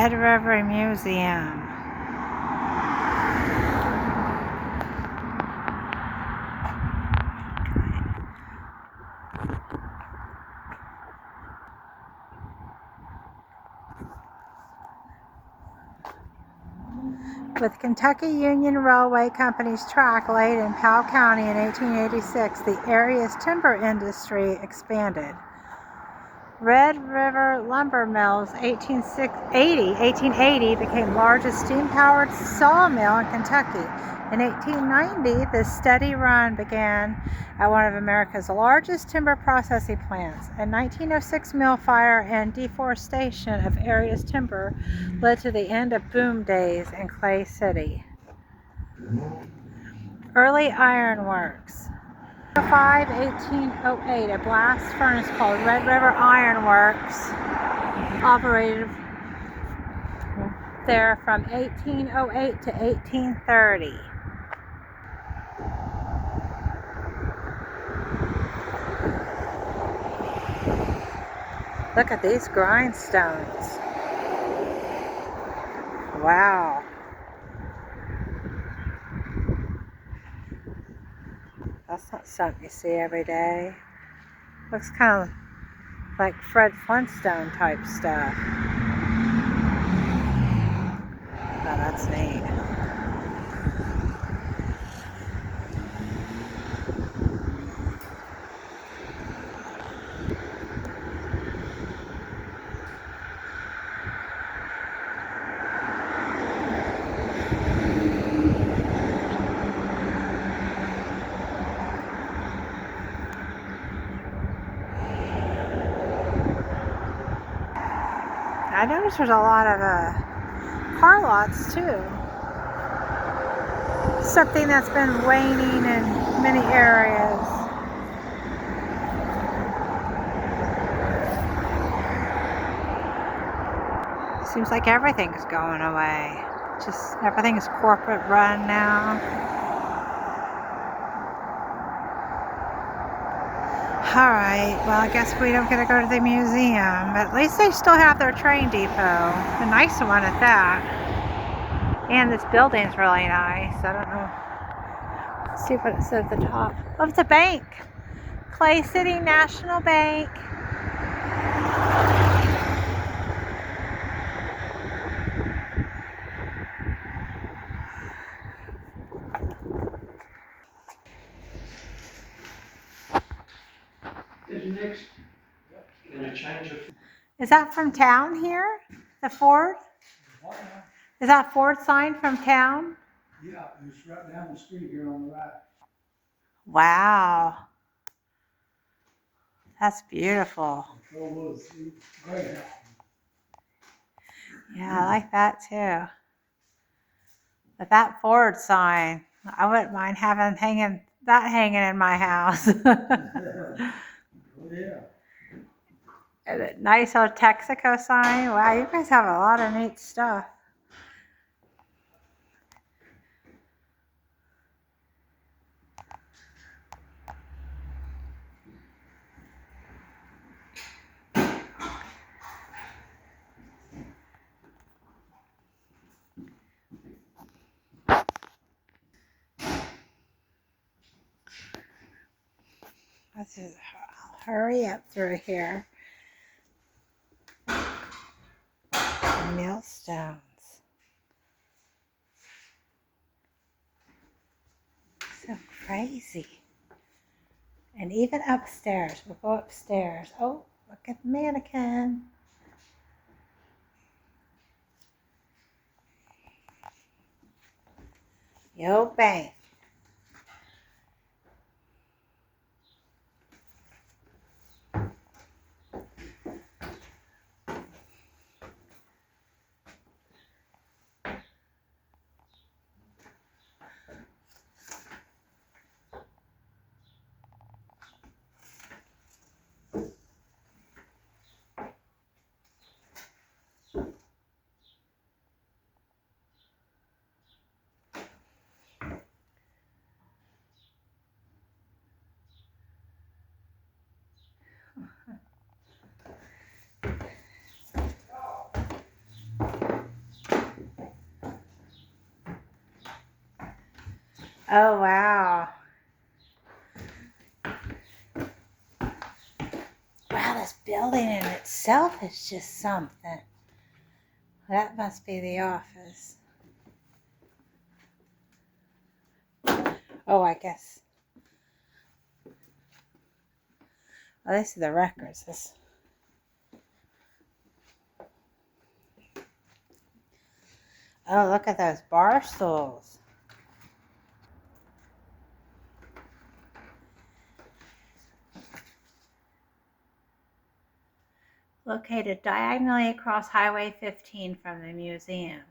Red River Museum. With Kentucky Union Railway Company's track laid in Powell County in 1886, the area's timber industry expanded. Red River Lumber Mills 1880 became largest steam-powered sawmill in Kentucky. In 1890, the steady run began at one of America's largest timber processing plants. A 1906 mill fire and deforestation of area's timber led to the end of boom days in Clay City. Early ironworks. 1808, a blast furnace called Red River Iron Works operated there from 1808 to 1830. Look at these grindstones. Wow. That's not something you see every day. Looks kind of like Fred Flintstone type stuff. Oh, that's neat. I noticed there's a lot of car lots too. Something that's been waning in many areas. Seems like everything's going away. Just everything is corporate run now. Alright, well I guess we don't get to go to the museum, but at least they still have their train depot. A nice one at that. And this building's really nice. I don't know. Let's see what it says at the top. Oh, it's a bank. Clay City National Bank. Is that from town here? The Ford? Is that Ford sign from town? Yeah, it's right down the street here on the right. Wow. That's beautiful. Great. Yeah, I like that too. But that Ford sign, I wouldn't mind having hanging in my house. Oh, yeah. And a nice old Texaco sign. Wow, you guys have a lot of neat stuff. Let's just hurry up through here. Millstones. So crazy. And even upstairs. We'll go upstairs. Oh, look at the mannequin. Yo, bang. Oh, wow. Wow, this building in itself is just something. That must be the office. Oh, I guess. Oh, this is the records. Oh, look at those bar stools. Located diagonally across Highway 15 from the museum.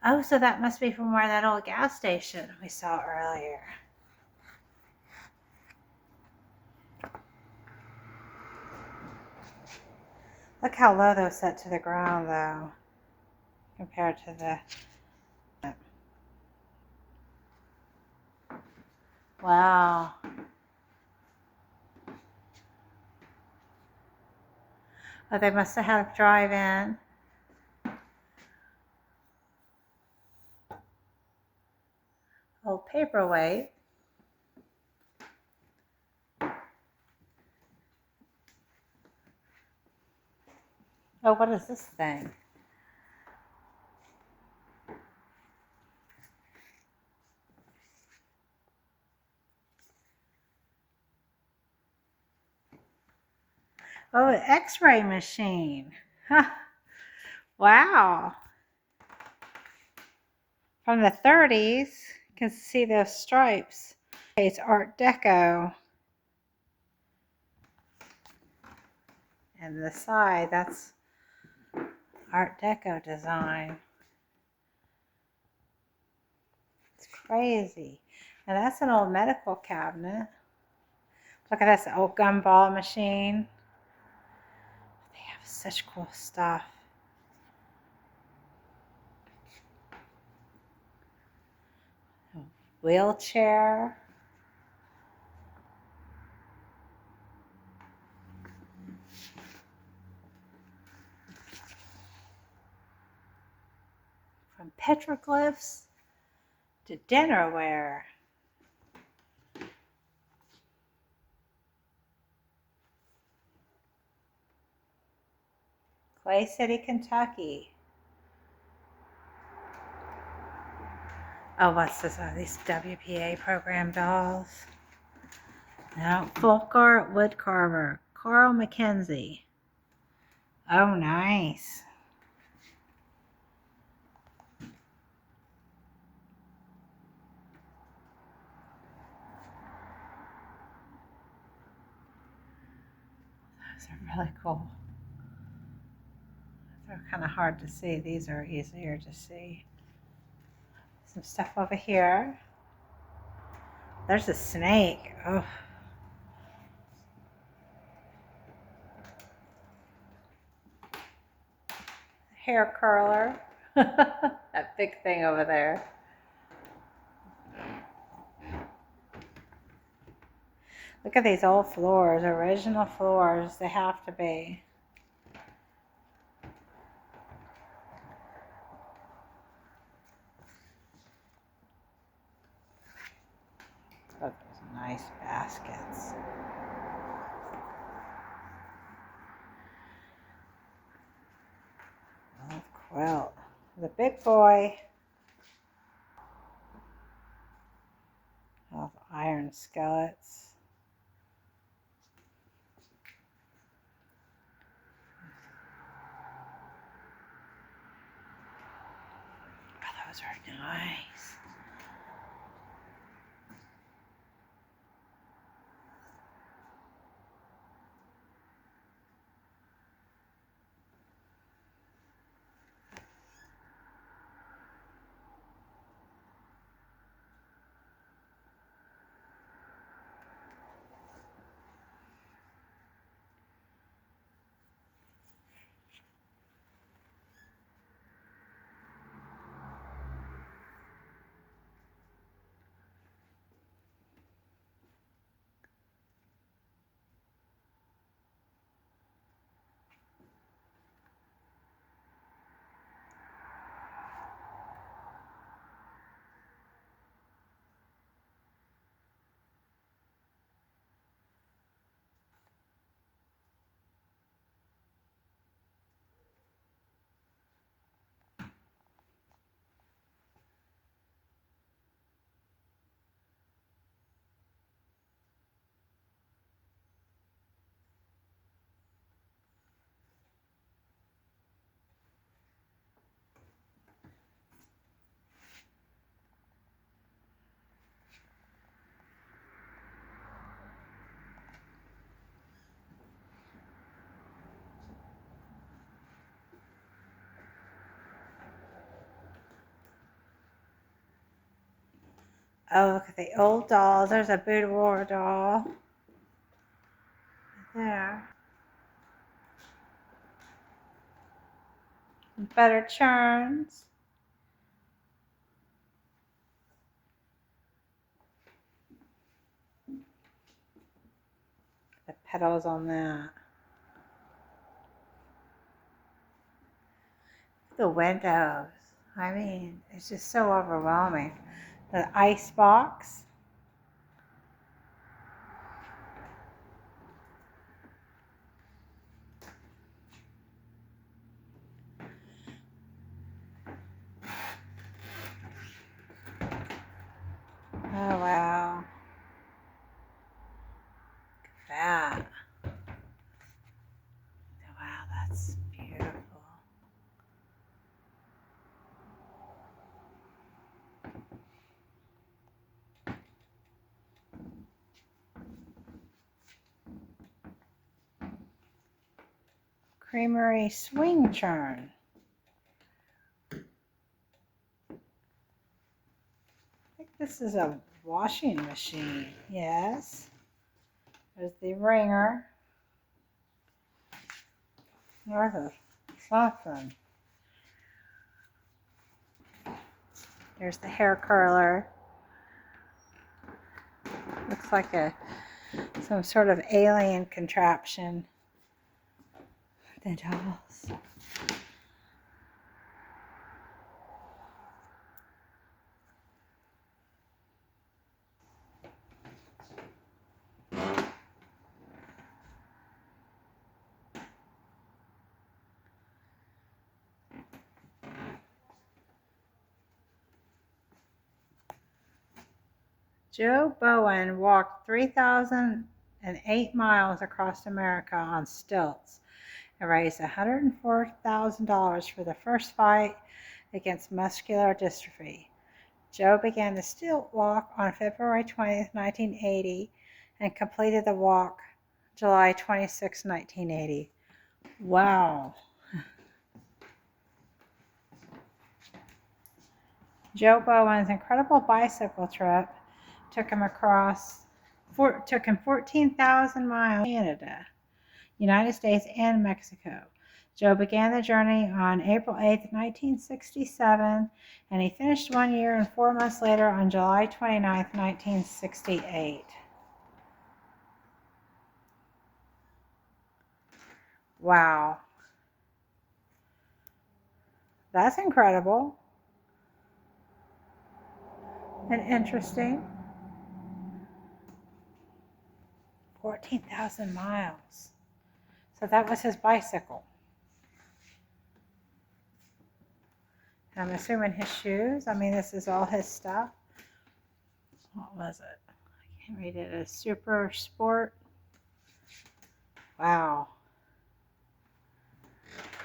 Oh, so that must be from where that old gas station we saw earlier. Look how low those set to the ground, though, compared to the... Wow. Oh, they must have had a drive-in. Old paperweight. Oh, what is this thing? Oh, an X-ray machine. Huh. Wow. From the 30s, you can see those stripes. It's Art Deco. And the side, that's Art Deco design. It's crazy. And that's an old medical cabinet. Look at this old gumball machine. They have such cool stuff. A wheelchair. From petroglyphs to dinnerware. Clay City, Kentucky. Oh, what's this? Oh, these WPA program dolls. No, folk art wood carver. Carl McKenzie. Oh, nice. Those are really cool. They're kind of hard to see. These are easier to see. Some stuff over here. There's a snake. Oh. Hair curler. That big thing over there. Look at these old floors, original floors. They have to be. Oh, those nice baskets. Old quilt. The big boy. Of iron skillets. Oh, those are nice. Oh, look at the old dolls. There's a boudoir doll. There. Butter churns. The petals on that. The windows. I mean, it's just so overwhelming. The ice box. Oh, wow. Look at that. Wow, that's beautiful. Creamery swing churn. I think this is a washing machine. Yes. There's the wringer. There's a something. There's the hair curler. Looks like some sort of alien contraption. The dolls. Joe Bowen walked 3,008 miles across America on stilts and raised $104,000 for the first fight against muscular dystrophy. Joe began the stilt walk on February 20, 1980, and completed the walk July 26, 1980. Wow. Joe Bowen's incredible bicycle trip took him 14,000 miles to Canada, United States, and Mexico. Joe began the journey on April 8, 1967, and he finished 1 year and 4 months later on July 29, 1968. Wow. That's incredible and interesting. 14,000 miles. So that was his bicycle. I'm assuming his shoes. I mean, this is all his stuff. What was it? I can't read it. A super sport. Wow.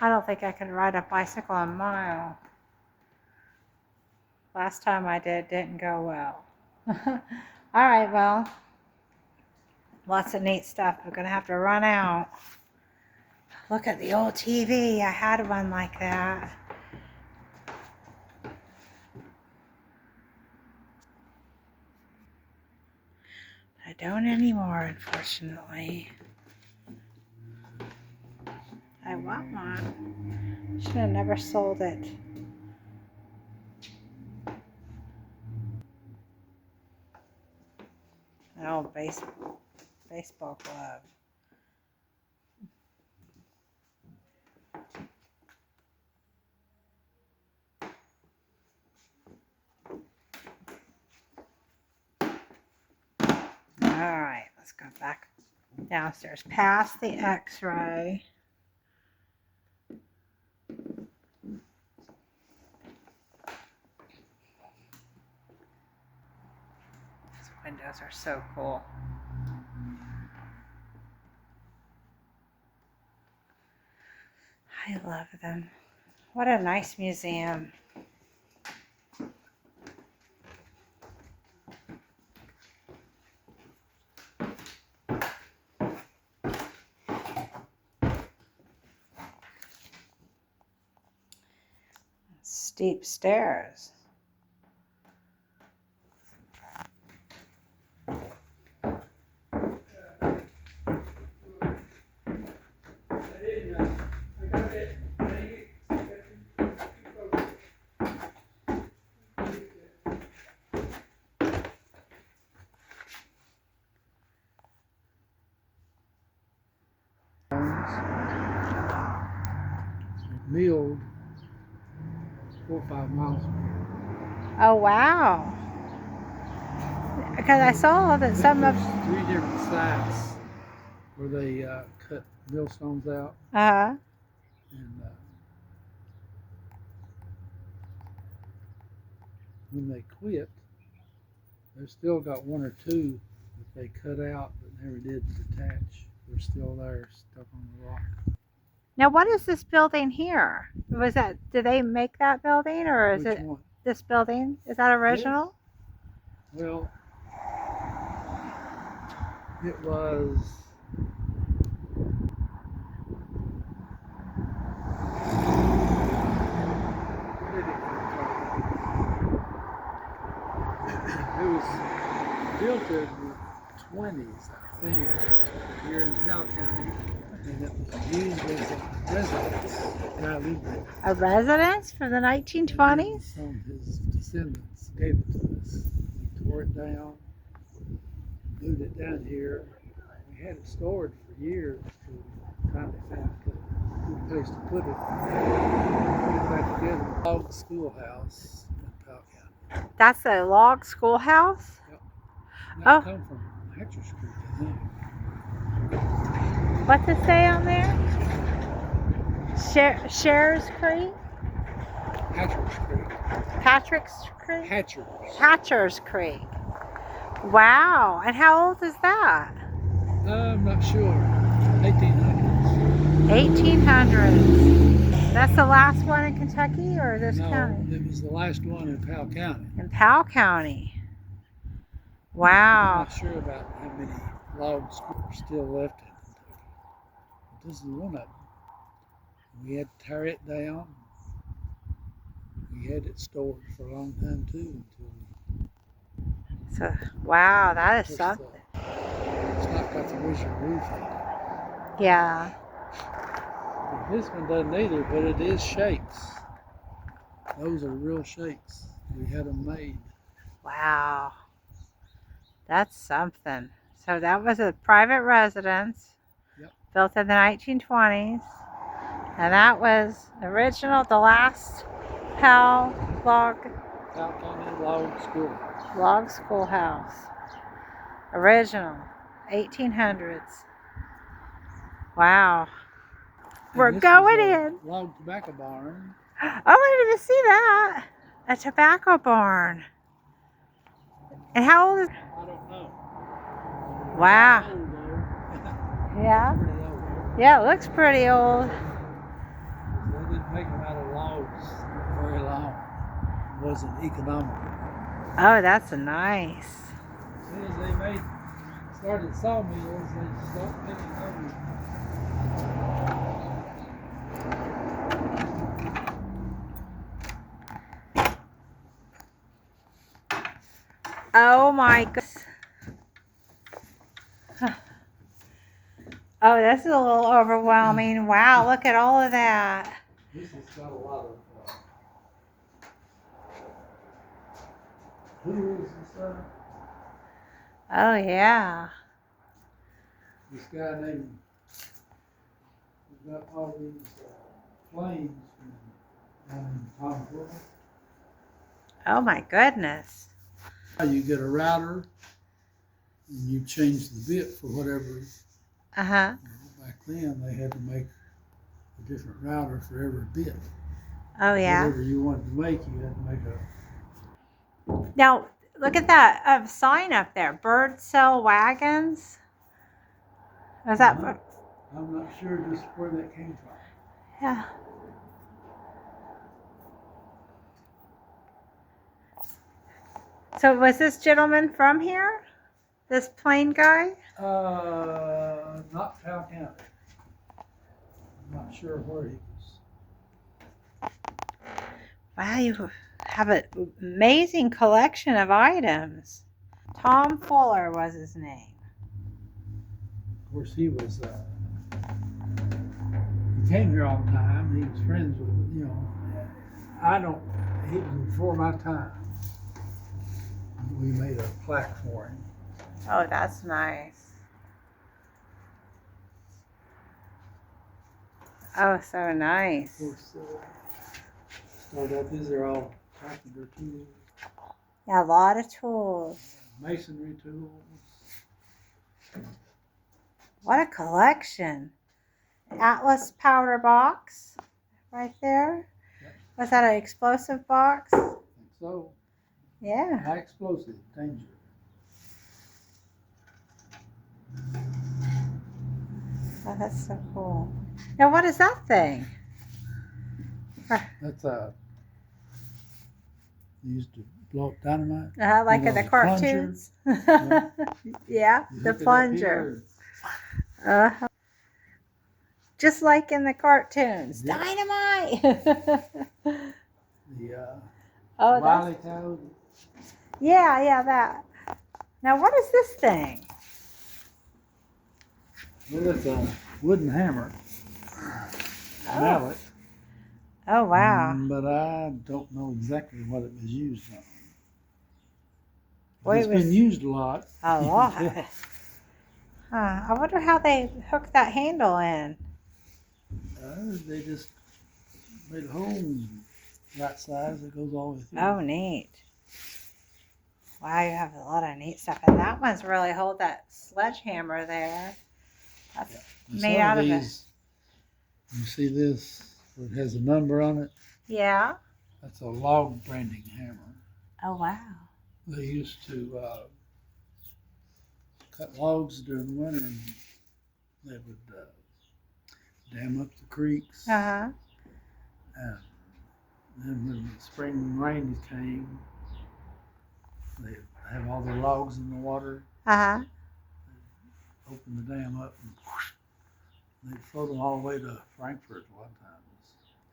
I don't think I could ride a bicycle a mile. Last time I didn't go well. All right, well, lots of neat stuff. I'm going to have to run out. Look at the old TV. I had one like that. I don't anymore, unfortunately. I want one. Should have never sold it. An old baseball glove. All right, let's go back downstairs past the x-ray. These windows are so cool. I love them. What a nice museum. Steep stairs. milled 4 or 5 miles from here. Oh, wow. Because I saw that some of... There's 3 different sites where they cut millstones out, Uh-huh. and when they quit, they've still got 1 or 2 that they cut out but never did detach. They're still there, stuck on the rock. Now, what is this building here? Was that... Did they make that building, or is Which it one? this building? Is that original? Well, it was. Where did it come from? It was built in the 20s, I think, here in Powell County, and it was used as a residence. The guy lived there. A residence from the 1920s? Some of his descendants gave it to us. We tore it down, moved it down here. We had it stored for years till we finally found a good place to put it. Put it back together. Log Schoolhouse in Powell County. That's a log schoolhouse? Yep. Oh. That come from Hatcher's Creek, I think. What's it say on there? Shares Creek? Hatcher's Creek. Patrick's Creek? Hatcher's Creek. Wow. And how old is that? I'm not sure. 1800s. 1800s. That's the last one in Kentucky or this county? No, it was the last one in Powell County. In Powell County. I'm Wow. not sure about how many logs are still left in Kentucky. But this is one of them. We had to tear it down. We had it stored for a long time too until we. So, wow, that is something. It's not got the original roof on it. Yeah. This one doesn't either, but it is shakes. Those are real shakes. We had them made. Wow. That's something. So that was a private residence. Yep. Built in the 1920s. And that was original, the last Powell Powell County Log schoolhouse. Original, 1800s. Wow. We're going in. Log tobacco barn. Oh, I didn't even see that. A tobacco barn. And how old is it? I don't know. Wow. Old, though. Yeah? Pretty old. Yeah, it looks pretty old. They didn't make them out of logs very long. It wasn't economical. Oh, that's nice. As soon as they started sawmills, they stopped making over. Oh my goodness. Oh, this is a little overwhelming. Wow, look at all of that. This has got a lot of tools and stuff. Oh, yeah. This guy named, he's got all these planes from Tom Florida. Oh my goodness. You get a router and you change the bit for whatever. Uh-huh. Back then they had to make a different router for every bit. Oh, yeah. Whatever you wanted to make, you had to make a. Now, look at that sign up there. Bird Cell Wagons. Was that? I'm not sure just where that came from. Yeah. So was this gentleman from here? This plane guy? Not Powell County. I'm not sure where he was. Wow, you have an amazing collection of items. Tom Fuller was his name. Of course, he was. He came here all the time. He was friends with, he was before my time. We made a plaque for him. Oh, that's nice. Oh, so nice. Of course, start up. These are all carpenter tools, Yeah, a lot of tools. masonry tools. What a collection. Atlas powder box right there. Yep. Was that an explosive box? I think so. Yeah. High explosive, danger. Oh, that's so cool. Now, what is that thing? That's used to blow up dynamite. Like You in know, the the plunger. cartoons? Yeah, You the hook it up plunger. here, Just like in the cartoons. Yep. Dynamite! the Oh, Wiley that's... toad. Yeah, that. Now, what is this thing? Well, it's a wooden hammer. Oh. Mallet. Oh, wow. But I don't know exactly what it was used on. Well, It's been used a lot. A lot. Huh. I wonder how they hooked that handle in. They just made a hole right size that goes all the way through. Oh, neat. Wow, you have a lot of neat stuff. And that one's really hold that sledgehammer there. That's made out of it. You see this? Where it has a number on it? Yeah. That's a log branding hammer. Oh, wow. They used to cut logs during the winter, and they would dam up the creeks. Uh-huh. And then when the spring rains came, they'd have all the logs in the water, Uh-huh. open the dam up, and whoosh, they'd float them all the way to Frankfurt one time.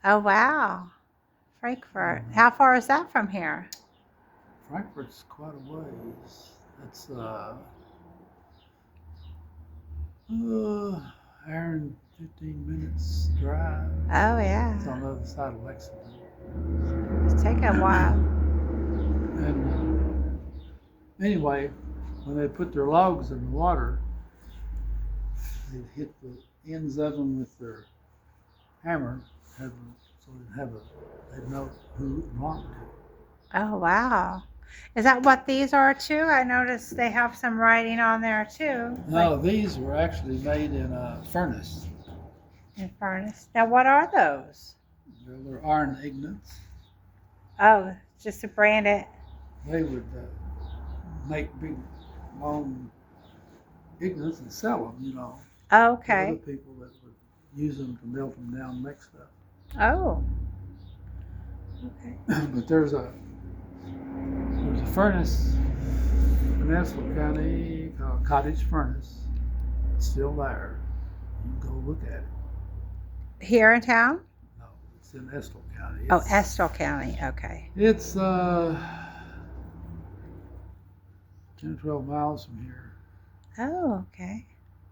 Oh, wow. Frankfurt. How far is that from here? Frankfurt's quite a ways. It's hour and 15 minutes drive. Oh, yeah. It's on the other side of Lexington. It's taking a while. And anyway, when they put their logs in the water, they'd hit the ends of them with their hammer, so they'd know who it belonged to. Oh, wow. Is that what these are, too? I noticed they have some writing on there, too. No, these were actually made in a furnace. In furnace. Now, what are those? They're iron ingots. Oh, just to brand it. They would make big, long ingots and sell them, you know. Oh, To okay. other people that would use them to melt them down and make stuff. Oh. Okay. But there's a furnace in Ashland County called Cottage Furnace. It's still there. You can go look at it. Here in town? No, it's in Estill County. Oh, Estill County. Okay. It's 10 or 12 miles from here. Oh, okay.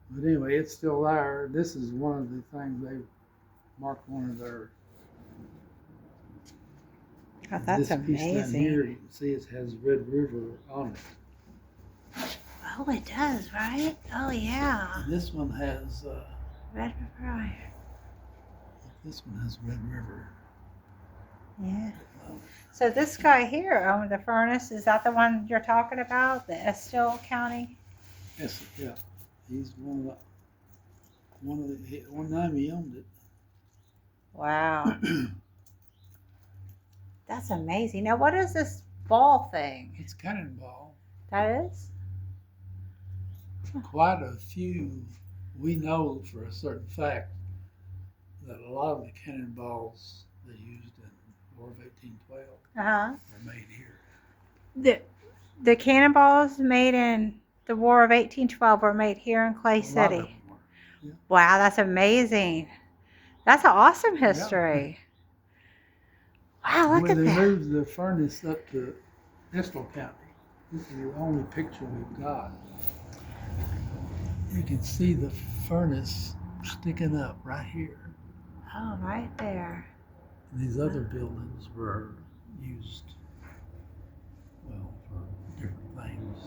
But anyway, it's still there. This is one of the things they marked one of their. Oh, that's this piece down amazing. here, you can see it has Red River on it. Oh, it does, right? Oh, yeah. And this one has. Red River Iron. This one has Red River. Yeah. So this guy here owned the furnace. Is that the one you're talking about? The Estill County? Yes, yeah. He's one time he owned it. Wow. That's amazing. Now, what is this ball thing? It's cannonball. That is? Quite a few. We know for a certain fact that a lot of the cannonballs they used in War of 1812 Uh-huh. were made here. The cannonballs made in the War of 1812 were made here in Clay A lot of City. them were. Yeah. Wow, that's amazing. That's an awesome history. Wow, look When at they that. moved the furnace up to Estill County, this is the only picture we've got. You can see the furnace sticking up right here. Oh, right there. And these other buildings were used, well, for different things.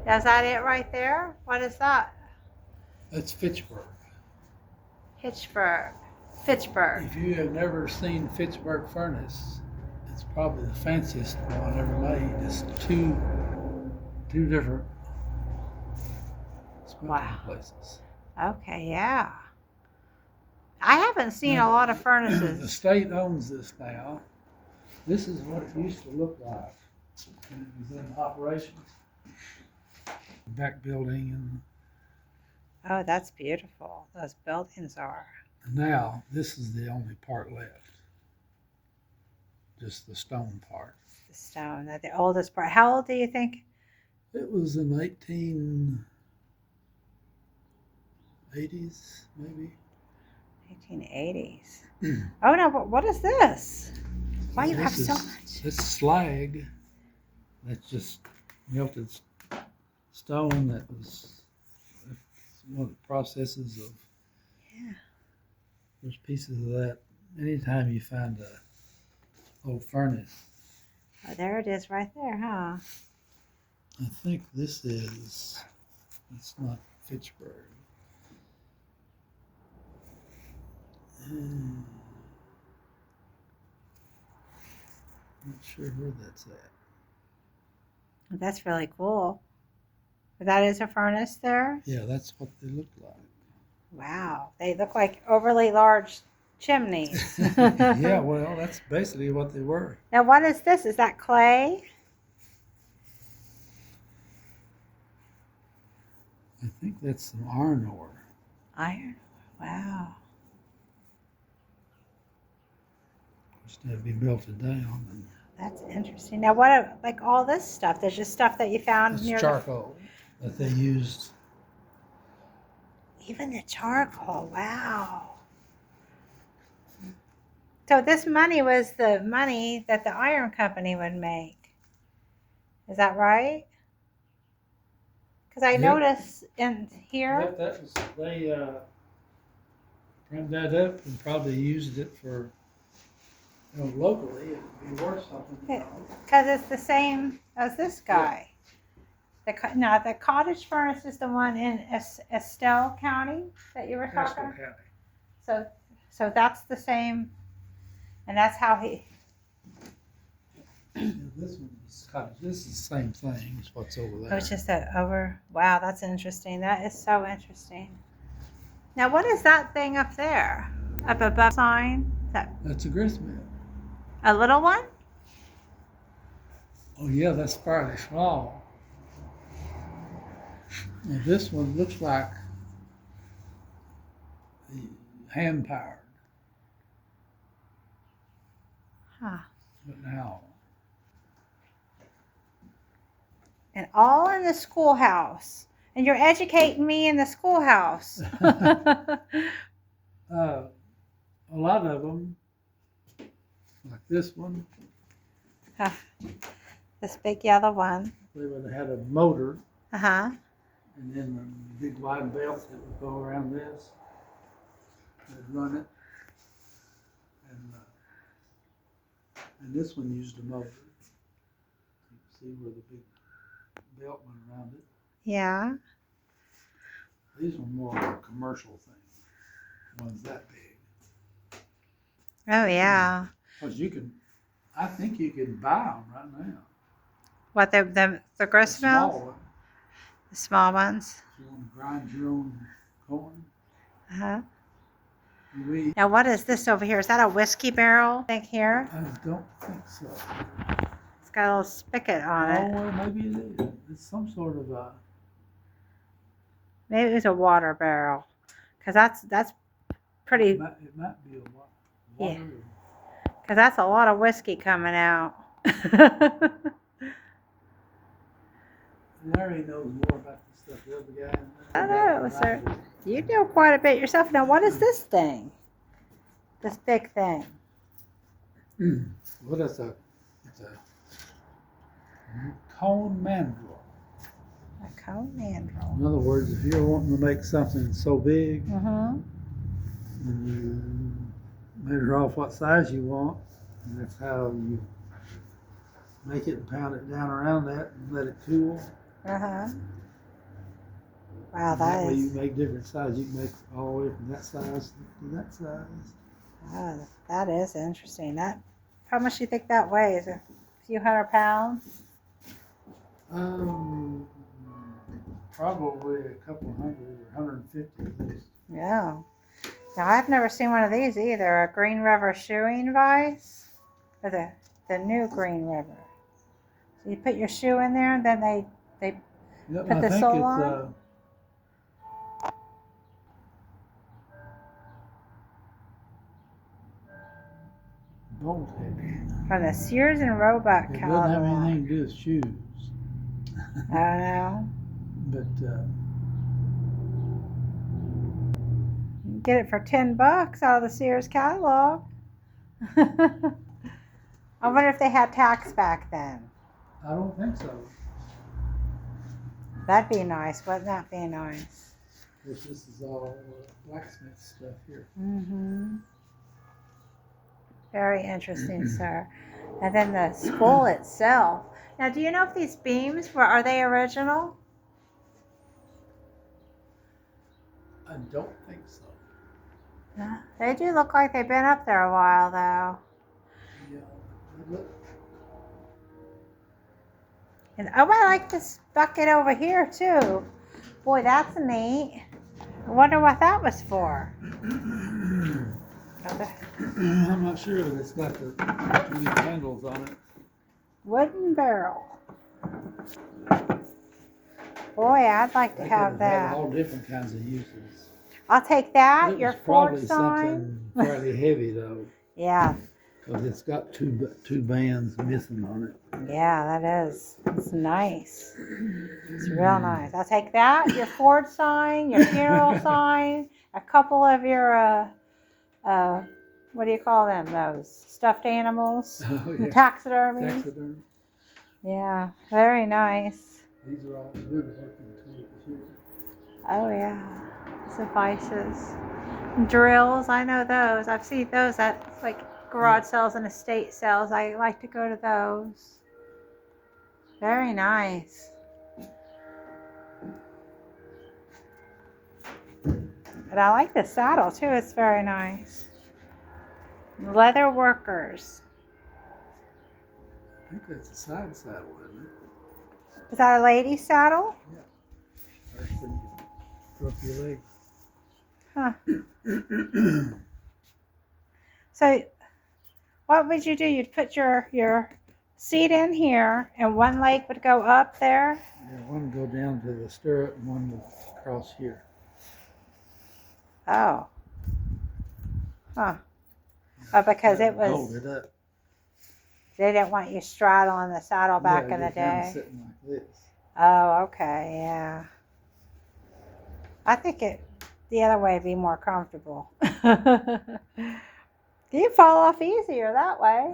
Is that it right there? What is that? That's Fitchburg. Fitchburg. If you have never seen Fitchburg furnace, it's probably the fanciest one ever made. It's two different smelting Wow. places. Okay, yeah. I haven't seen Now, a lot of The furnaces. state owns this now. This is what it used to look like when it was in operations. Back building, and Oh, that's beautiful. Those buildings are. now this is the only part left. Just the stone part. The stone. They're the oldest part. How old do you think? It was in 1880s, maybe. 1880s. Oh no! What is this? Why you have This so is- much? This slag. That's just melted stone. That's one of the processes of. Yeah. There's pieces of that. Anytime you find a old furnace, Oh, there it is, right there, huh? I think this is. It's not Fitchburg. Not sure where that's at. That's really cool. That is a furnace there. Yeah, that's what they look like. Wow, they look like overly large chimneys. Yeah, well, that's basically what they were. Now, what is this? Is that clay? I think that's some iron ore. Iron. Wow. Just had to be melted down. And That's interesting. Now, what, like all this stuff? There's just stuff that you found it's near charcoal that they used. even the charcoal. Wow. So this money was the money that the iron company would make. Is that right? Because I Yep. noticed in here. Yep, that was they trimmed that up and probably used it for locally. It would be worth something. Because it's the same as this guy. No, the cottage furnace is the one in Estelle County that you were talking Ashland about. County. So that's the same, and that's how he. Yeah, this one is cottage. This is the same thing as what's over there. It was just that over. Wow, that's interesting. That is so interesting. Now, what is that thing up there? Up above the sign? That's a gristmill. A little one? Oh yeah, that's fairly small. Now this one looks like hand powered. Huh. But now, And all in the schoolhouse. And you're educating me in the schoolhouse. a lot of them, like this one, This big yellow one. they would have had a motor, Uh-huh. and then a big wide belt that would go around this. They'd run it, and this one used a motor. You can see where the big belt went around it. Yeah. These were more of a commercial thing. Ones that big. Oh, yeah. Because I think you can buy them right now. What, the The gristmill? small one. The small ones? If you want to grind your own corn. Uh-huh. We, Now, what is this over here? Is that a whiskey barrel thing here? I don't think so. It's got a little spigot on it. Oh, well, maybe it is. It's some sort of a. Maybe it was a water barrel. Because that's pretty, It might be a water. Yeah. because that's a lot of whiskey coming out. Larry knows more about this stuff. The other guy. I know, sir. You know quite a bit yourself. Now, what is this thing? This big thing? Well, it's a cone mandrel. A cone mandrel. In other words, if you're wanting to make something so big, Mm-hmm. and you measure off what size you want, and that's how you make it and pound it down around that and let it cool. Uh-huh. Wow, And that that way you is, make different sizes. You can make all the way from that size to that size. wow, that is interesting. How much do you think that weighs? A few 100 pounds? Um, Probably a couple hundred or 150 at least. Yeah. Now, I've never seen one of these either. A Green River shoeing vise? Or the new Green River. So you put your shoe in there and then they Yep, put I the think sole it's on? bolt heavy. From the Sears and Roebuck It doesn't have catalog. anything to do with shoes, I don't know. but You can get it for $10 out of the Sears catalog. I wonder if they had tax back then. I don't think so. That'd be nice. Wouldn't that be nice? Of course, this is all blacksmith stuff here. Mm-hmm. Very interesting, sir. And then the school itself. Now, do you know if these beams are they original? I don't think so. Yeah. They do look like they've been up there a while, though. Yeah. Look, And oh, I like this bucket over here too. Boy, that's neat. I wonder what that was for. I'm not sure, but it's got the two big handles on it. Wooden barrel. Boy, I'd like to They have could that. had all different kinds of uses. I'll take that. It Your was Ford probably sign. something fairly heavy though, Yeah, because it's got two bands missing on it. yeah, that is. It's nice. It's real nice. I'll take that. Your Ford sign. Your funeral sign. A couple of your what do you call them? Those stuffed animals. Oh yeah. Taxidermy. Taxidermy. Yeah, very nice. These are all woodworking tools here. Oh yeah, suffices. Drills, I know those. I've seen those at like garage sales and estate sales. I like to go to those. Very nice. But I like the saddle too. It's very nice. Leather workers. I think that's a side saddle, isn't it? Is that a lady's saddle? Or when you broke your leg. Huh. So what would you do? You'd put your seat in here and one leg would go up there? Yeah, one go down to the stirrup and one go across here. Oh. Huh. Oh, because it Hold was, it up. they didn't want you straddling the saddle back Yeah, in the you're kinda day. sitting like this. Oh, okay, yeah. I think the other way would be more comfortable. You fall off easier that way.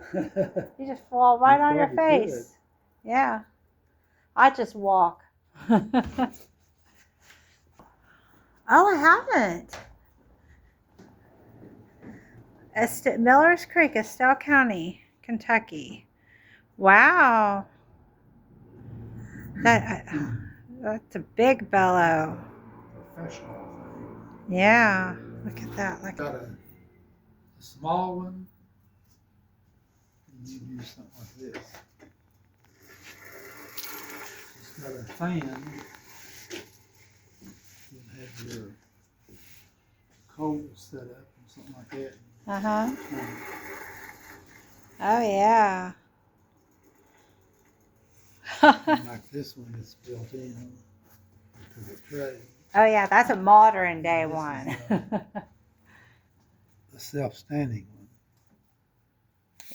You just fall right You on your probably could. face. Yeah. I just walk. Oh, I haven't. Millers Creek, Estelle County, Kentucky. Wow. That's a big bellow. Professional thing. Yeah. Look at that. Look Got a small one, and you do something like this. It's got a fan. You have your coal set up and something like that. Uh-huh. Oh, yeah. And like this one is built in to the tray. Oh, yeah, that's a modern day This is, one. The self-standing one.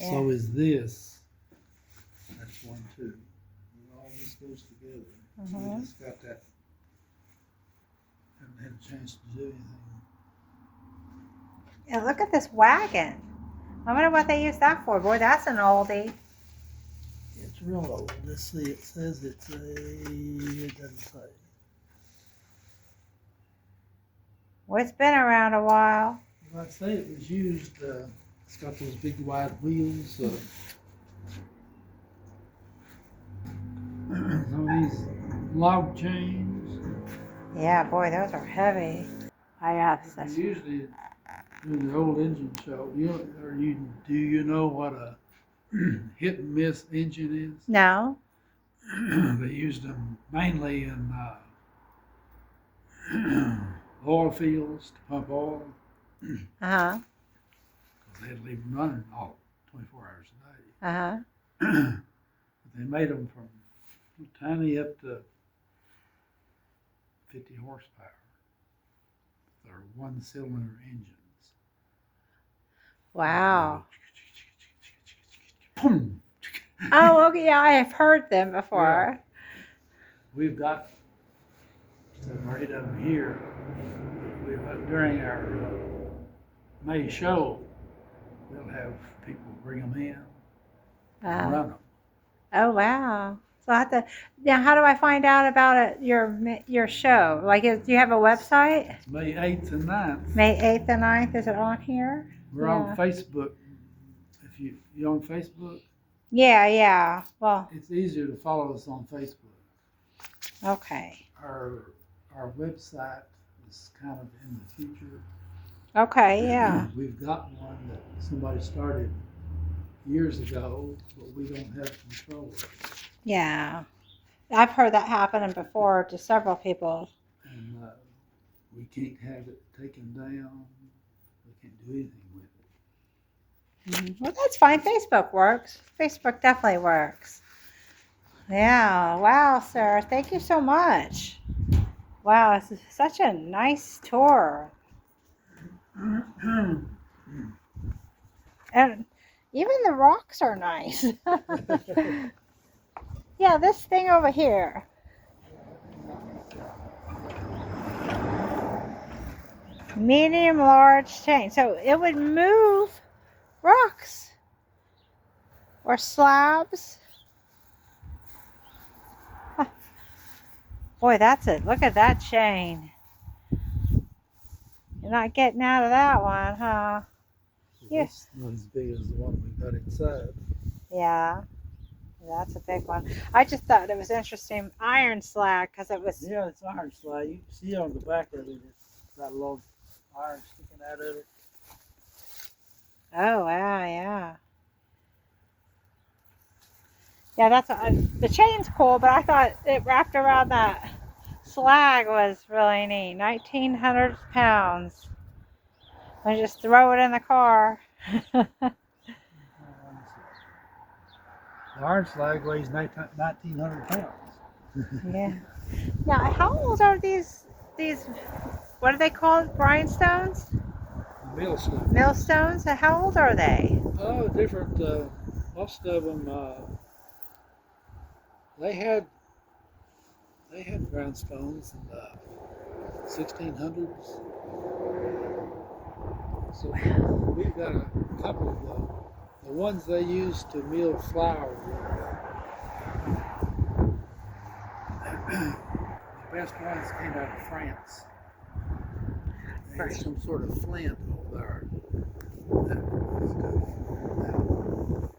Yeah. So is this. That's one too. All this goes together. We just got that. Haven't had a chance to do anything. Yeah, look at this wagon. I wonder what they use that for. Boy, that's an oldie. It's real old. Let's see. It says it doesn't say. Well, it's been around a while. Like I say, it was used. It's got those big wide wheels. Some of these log chains. Yeah, boy, those are heavy. I have You such. usually do the old engine show. Do you know what a hit and miss engine No? is? They used them mainly in oil fields to pump oil. Uh-huh. They had to leave them running all 24 hours a Uh-huh. day. But they made them from tiny up to 50 horsepower. They're one-cylinder engines. Wow. Boom. Oh, okay. Yeah, I have heard them Yeah. before. We've got 7 or 8 of them here. During our May show, we'll have people bring them in and run them. Oh, wow. So I have to. Now, how do I find out about it? Your show? Like, do you have a website? It's May 8th and 9th. May 8th and 9th. Is it on here? We're on Facebook. If you on Facebook, Yeah, yeah. Well, it's easier to follow us on Facebook. okay. Our website is kind of in the future. Okay, yeah. We've got one that somebody started years ago, but we don't have control of it. Yeah. I've heard that happening before to several people. And we can't have it taken down. We can't do anything with it. Well, that's fine. Facebook works. Facebook definitely works. Yeah. Wow, sir. Thank you so much. Wow, this is such a nice tour. And even the rocks are nice. Yeah, this thing over here. Medium large chain. So it would move rocks or slabs. Huh. Boy, that's it. Look at that chain. You're not getting out of that one, huh? It's not as big as the one we got inside. Yeah. That's a big one. I just thought it was interesting. Iron slag, because it was. Yeah, it's iron slag. You can see on the back of it, it's got a little iron sticking out of it. Oh, wow, yeah. Yeah, that's the chain's cool, but I thought it wrapped around that slag was really neat. 1,900 pounds. I just throw it in the car. The iron slag weighs 1,900 pounds. Yeah. Now, how old are these, what are they called? Grindstones? Millstones. Millstones? How old are they? Oh, different. Most of them, they had grindstones in the 1600s. So we've got a couple of the ones they used to mill flour were the best ones came out of France. There's some sort of flint over there. That was good for that.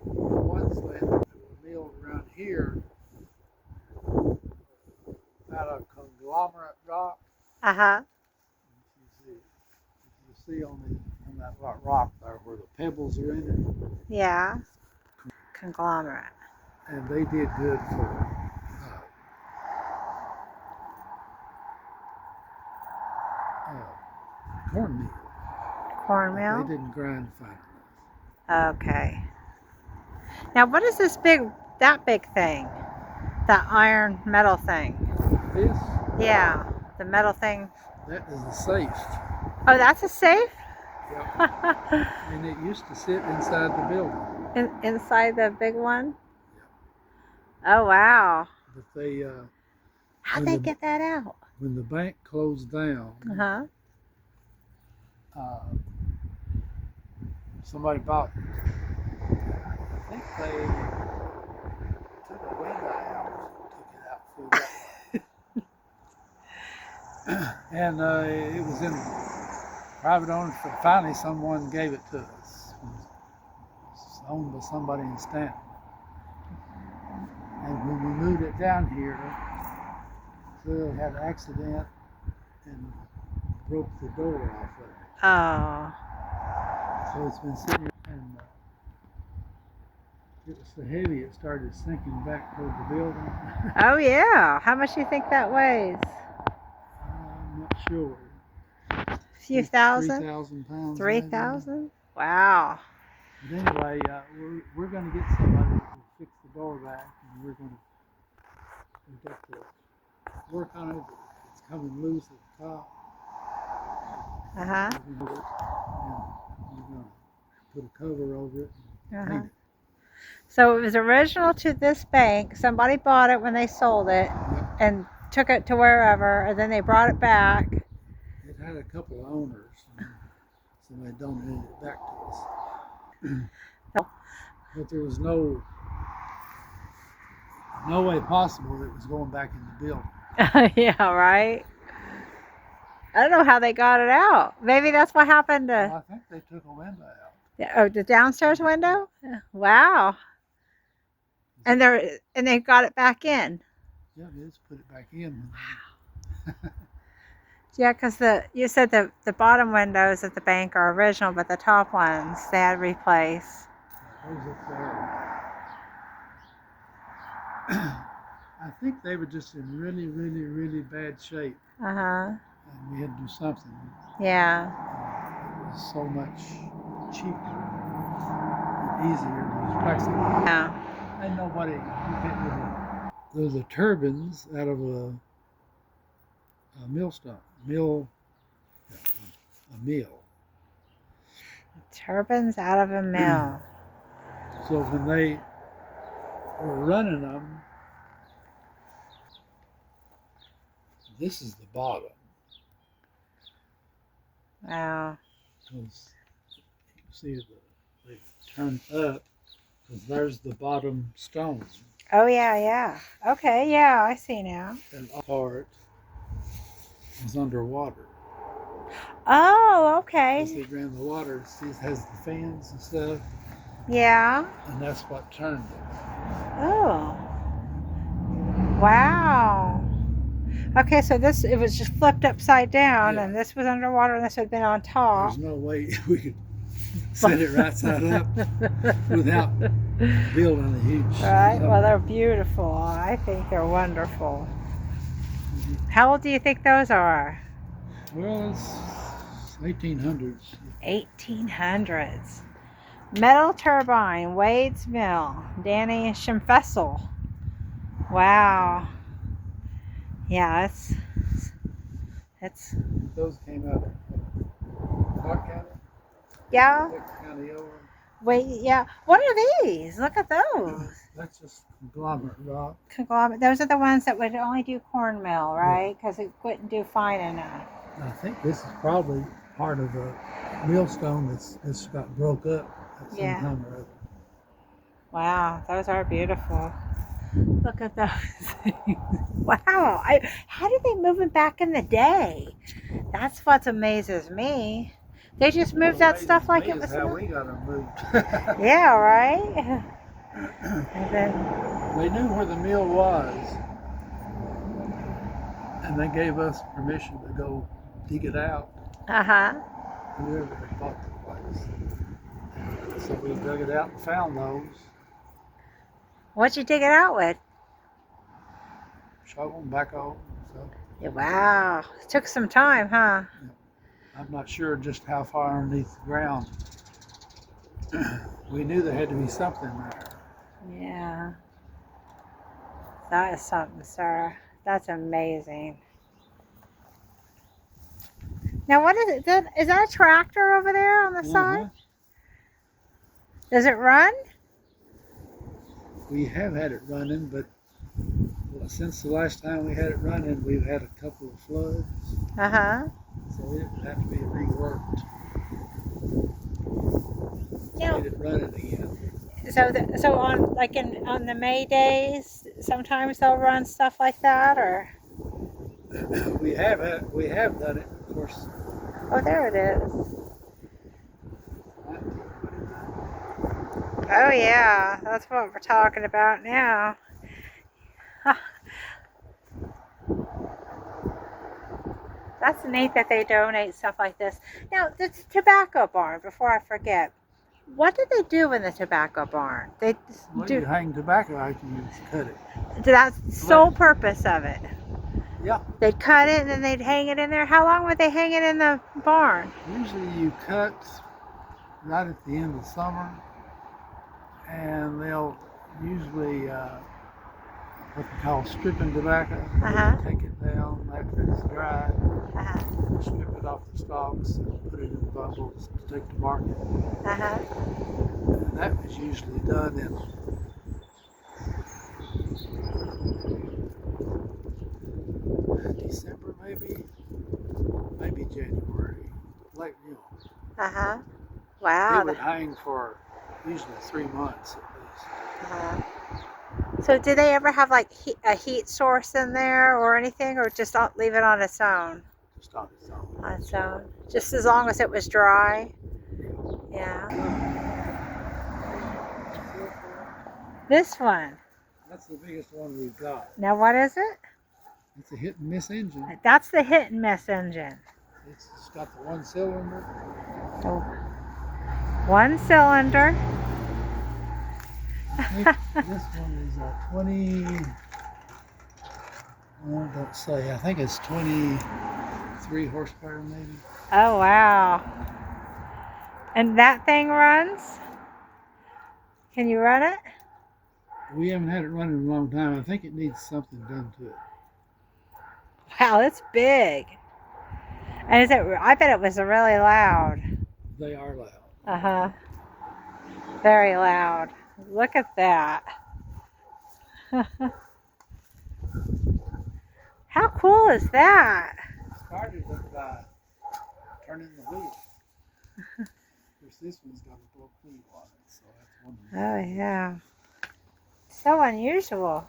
The ones that were milled around here out of conglomerate rock. Uh-huh. You see on that rock there where the pebbles are in it. Yeah. Conglomerate. And they did good for cornmeal. Cornmeal? They didn't grind fine enough. Okay. Now, what is that big thing? That iron metal thing? This? Yeah, the metal thing. That is a safe. Oh, that's a safe? Yep. And it used to sit inside the building. Inside the big one? Yep. Oh, wow. But they... How'd they get that out? When the bank closed down... Uh-huh. Somebody bought it. I think they took a window out, took it out for that. And it was in private ownership. Finally, someone gave it to us. It was owned by somebody in Stanton. And when we moved it down here, Phil had an accident and broke the door off of it. Oh. So it's been sitting here, and it was so heavy it started sinking back toward the building. Oh yeah. How much do you think that weighs? I'm not sure. A few thousand? 3,000 pounds. 3,000? Wow. But anyway, we're going to get somebody to fix the door back, and we're going to have to work on it. It's coming loose at the top. Uh-huh. We're going to put a cover over it and paint it. So it was original to this bank. Somebody bought it when they sold it and took it to wherever, and then they brought it back. It had a couple of owners, and somebody donated it back to us. But there was no way possible that it was going back in the building. Yeah, right? I don't know how they got it out. Maybe that's what happened to... Well, I think they took a window out. Oh, the downstairs window? Wow. And they got it back in. Yeah, they just put it back in. Wow. Yeah, because you said the bottom windows at the bank are original, but the top ones they had to replace. Those up there. I think they were just in really, really, really bad shape. Uh-huh. And we had to do something. Yeah. It was so much cheaper and easier to use plexiglass. Yeah. And nobody hit with it. Those are turbines out of a millstone. A mill. Turbines out of a mill. So when they were running them, this is the bottom. Wow. Because you can see they turn up, because there's the bottom stone. Oh, yeah. Okay, yeah, I see now. And part is underwater. Oh, okay. As they ran the water, it has the fans and stuff. Yeah. And that's what turned it. Oh. Wow. Okay, so it was just flipped upside down, and this was underwater, and this had been on top. There's no way we could set it right side up without building a huge... Right, well, they're beautiful. I think they're wonderful. How old do you think those are? Well, it's 1800s. 1800s. Metal turbine, Wade's Mill, Danny Schimfessel. Wow. Yeah, it's. Those came out of Clark County? Yeah. County over. Wait, yeah. What are these? Look at those. That's just conglomerate rock. Conglomerate. Those are the ones that would only do cornmeal, right? Because it wouldn't do fine enough. I think this is probably part of a millstone that's got broke up at some time or other. Wow, those are beautiful. Look at those things. Wow. How did they move them back in the day? That's what amazes me. They just moved that stuff like it was. How we got them moved. Yeah, right? And then they knew where the mill was, and they gave us permission to go dig it out. Whoever had bought the place. So we dug it out and found those. What'd you dig it out with? Shovel and backhoe. So. Yeah, wow. It took some time, huh? I'm not sure just how far underneath the ground. We knew there had to be something there. Yeah. That is something, sir. That's amazing. Now, what is it? Is that a tractor over there on the side? Does it run? We have had it running, but since the last time we had it running, we've had a couple of floods. So it would have to be reworked. Get it running again. So on the May days, sometimes they'll run stuff like that, or we have done it, of course. Oh, there it is. Oh yeah, that's what we're talking about now. That's neat that they donate stuff like this. Now, the tobacco barn, before I forget, what did they do in the tobacco barn? They Well, do. you hang tobacco out, you just cut it. That's the sole purpose of it. Yeah. They'd cut it and then they'd hang it in there. How long would they hang it in the barn? Usually you cut right at the end of summer, and they'll usually what they call stripping tobacco. Uh-huh. Take it down after it's dried, Uh-huh. strip it off the stalks, and put it in bundles to take to market. Uh-huh. And that was usually done in December, maybe January, late, Uh-huh. Wow. It would hang for usually 3 months at least. Uh-huh. So did they ever have like a heat source in there or anything, or just leave it on its own? Just on its own. On its own. Just as long as it was dry? Yeah. This one. That's the biggest one we've got. Now what is it? It's a hit and miss engine. That's the hit and miss engine. It's got the 1 cylinder. So 1 cylinder. I think this one is a 20, well, don't say, I think it's 23 horsepower maybe. Oh wow. And that thing runs? Can you run it? We haven't had it running in a long time. I think it needs something done to it. Wow, it's big. And is it? I bet it was really loud. They are loud. Uh-huh. Very loud. Look at that. How cool is that? It started up by turning the wheel. Of course, this one's got a block wheel on it, so that's one reason. Oh, yeah. So unusual.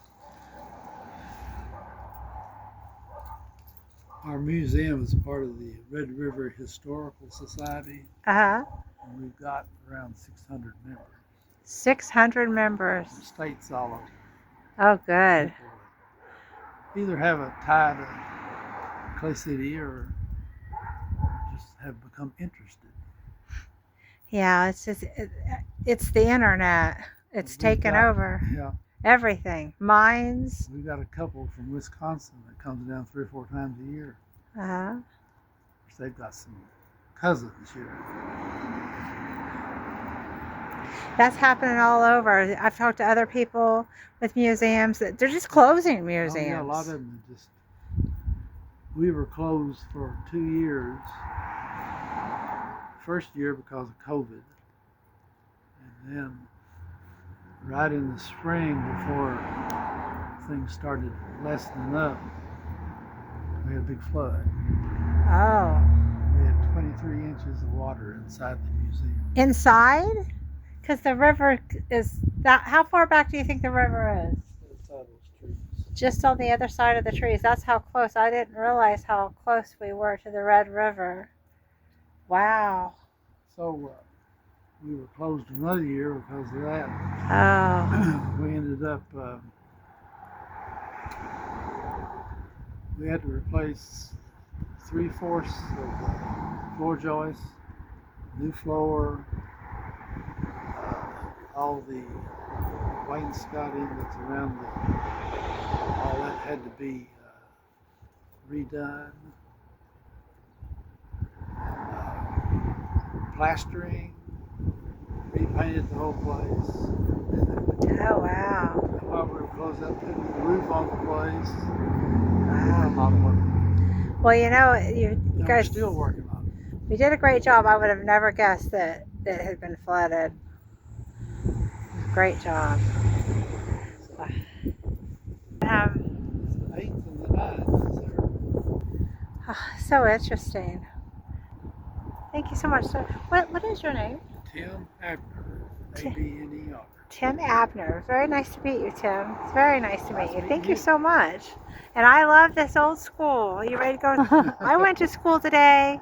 Our museum is part of the Red River Historical Society, Uh-huh. and we've got around 600 members. 600 members. From states all over. Oh, good. People either have a tie to Clay City or just have become interested. Yeah, it's just it's the internet. It's taken over Yeah. everything. Mines. We've got a couple from Wisconsin that comes down 3 or 4 times a year. Uh-huh. They've got some cousins here. That's happening all over. I've talked to other people with museums that they're just closing museums. Oh, yeah, a lot of them just. We were closed for 2 years. First year because of COVID, and then right in the spring before things started lessening up, we had a big flood. Oh. We had 23 inches of water inside the museum. Inside? Because the river is that. How far back do you think the river is? Inside those trees. Just on the other side of the trees. That's how close. I didn't realize how close we were to the Red River. Wow. So we were closed another year because of that. Oh. We ended up, we had to replace 3/4 of floor joists, new floor, all the wainscoting that's around all that had to be redone. Plastering, repainted the whole place. Oh, wow. While we were closed up, putting the roof on the place. Wow. A lot of work. Well, you know, you We're guys still working on it. you did a great job. I would have never guessed that it had been flooded. Great job. It's the 8th and the 9th. So interesting. Thank you so much, sir. What is your name? Tim Abner, A-B-N-E-R. Tim Abner. Very nice to meet you, Tim. It's very nice to meet you. Thank you you. so much. And I love this old school. Are you ready to go? I went to school today.